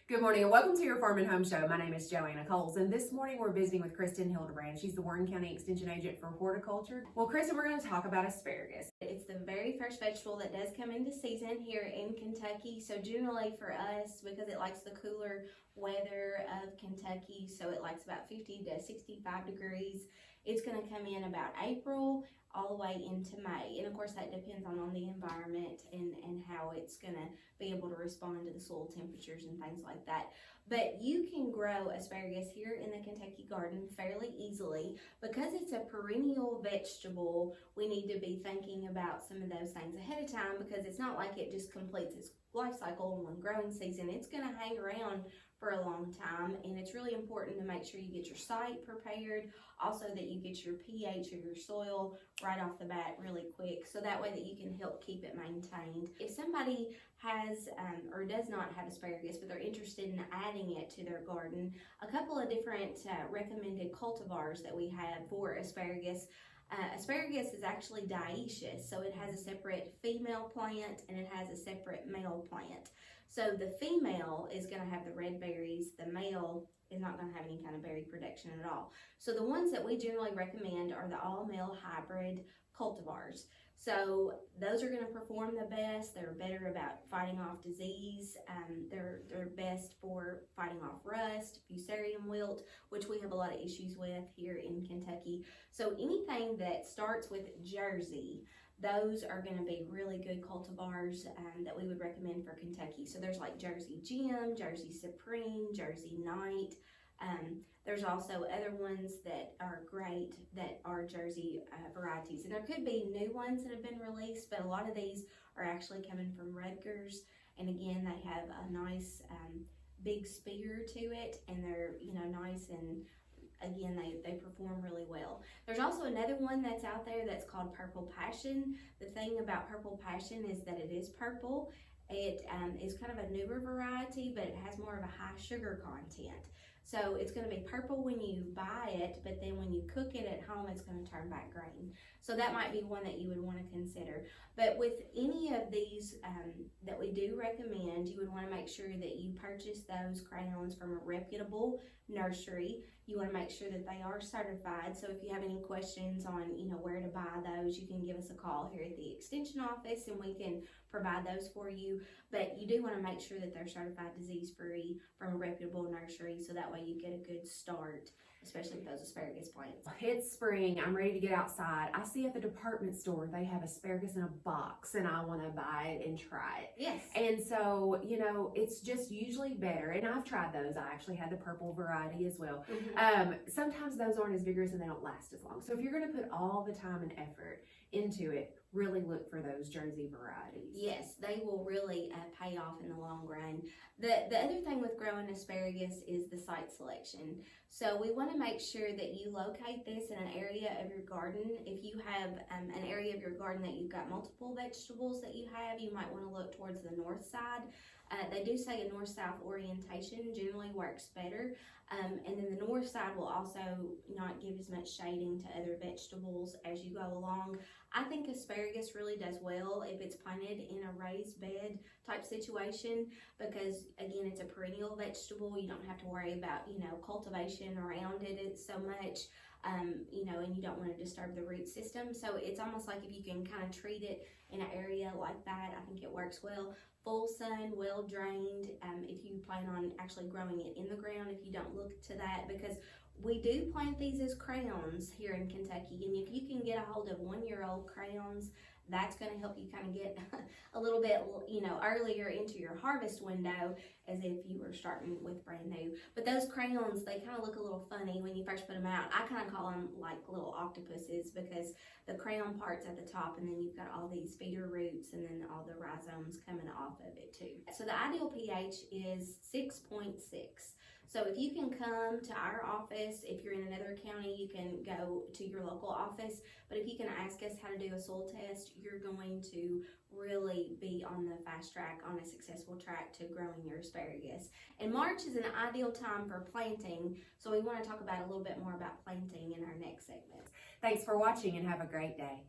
Good morning and welcome to your Farm and Home Show. My name is Joanna and this morning we're visiting with Kristin Hildabrand. She's the Warren County Extension Agent for Horticulture. Well, Kristin, we're going to talk about asparagus. It's the very first vegetable that does come into season here in Kentucky. So generally for us, because it likes the cooler weather of Kentucky, so it likes about 50 to 65 degrees, it's going to come in about April all the way into May. And of course that depends on the environment and how it's going to be able to respond to the soil temperatures and things like that. But you can grow asparagus here in the Kentucky garden fairly easily. Because it's a perennial vegetable, we need to be thinking about some of those things ahead of time, because it's not like it just completes its life cycle in one growing season. It's going to hang around for a long time, and it's really important to make sure you get your site prepared, also that you get your pH of your soil right off the bat really quick, so that way that you can help keep it maintained. If somebody has or does not have asparagus but they're interested in adding it to their garden, a couple of different recommended cultivars that we have for asparagus. Asparagus is actually dioecious, so it has a separate female plant and it has a separate male plant. So the female is going to have the red berries, the male is not going to have any kind of berry production at all. So the ones that we generally recommend are the all-male hybrid cultivars. So those are going to perform the best. They're better about fighting off disease. They're best for fighting off rust, fusarium wilt, which we have a lot of issues with here in Kentucky. So anything that starts with Jersey, those are going to be really good cultivars that we would recommend for Kentucky. So there's like Jersey Gem, Jersey Supreme, Jersey Night. There's also other ones that are great that are Jersey varieties. And there could be new ones that have been released, but a lot of these are actually coming from Rutgers. And again, they have a nice big spear to it, and they're nice, and again, they perform really well. There's also another one that's out there that's called Purple Passion. The thing about Purple Passion is that it is purple. It is kind of a newer variety, but it has more of a high sugar content. So it's going to be purple when you buy it, but then when you cook it at home, it's going to turn back green. So that might be one that you would want to consider. But with any of these that we do recommend, you would want to make sure that you purchase those crayons from a reputable nursery. You want to make sure that they are certified. So if you have any questions on where to buy those, you can give us a call here at the extension office and we can provide those for you. But you do want to make sure that they're certified disease-free from a reputable nursery, so that way you get a good start, especially with those asparagus plants. It's spring. I'm ready to get outside. I see at the department store they have asparagus in a box and I want to buy it and try it. Yes. And so, it's just usually better. And I've tried those. I actually had the purple variety as well. Mm-hmm. Sometimes those aren't as vigorous and they don't last as long. So if you're going to put all the time and effort into it, really look for those Jersey varieties. Yes, they will really pay off in the long run. The other thing with growing asparagus is the site selection. So we want to make sure that you locate this in an area of your garden. If you have an area of your garden that you've got multiple vegetables that you have, you might want to look towards the north side. They do say a north-south orientation generally works better. And then the north side will also not give as much shading to other vegetables as you go along. I think asparagus really does well if it's planted in a raised bed type situation, because again, it's a perennial vegetable. You don't have to worry about, cultivation around it so much. And you don't want to disturb the root system. So it's almost like if you can kind of treat it in an area like that, I think it works well. Full sun, well drained, if you plan on actually growing it in the ground, if you don't look to that, because we do plant these as crayons here in Kentucky, and if you can get a hold of 1-year-old crayons, that's going to help you kind of get a little bit, earlier into your harvest window, as if you were starting with brand new. But those crayons, they kind of look a little funny when you first put them out. I kind of call them like little octopuses, because the crayon part's at the top, and then you've got all these feeder roots, and then all the rhizomes coming off of it too. So the ideal pH is 6.6. So if you can come to our office, if you're in another county, you can go to your local office. But if you can ask us how to do a soil test, you're going to really be on the fast track, on a successful track to growing your asparagus. And March is an ideal time for planting, so we want to talk about a little bit more about planting in our next segment. Thanks for watching and have a great day.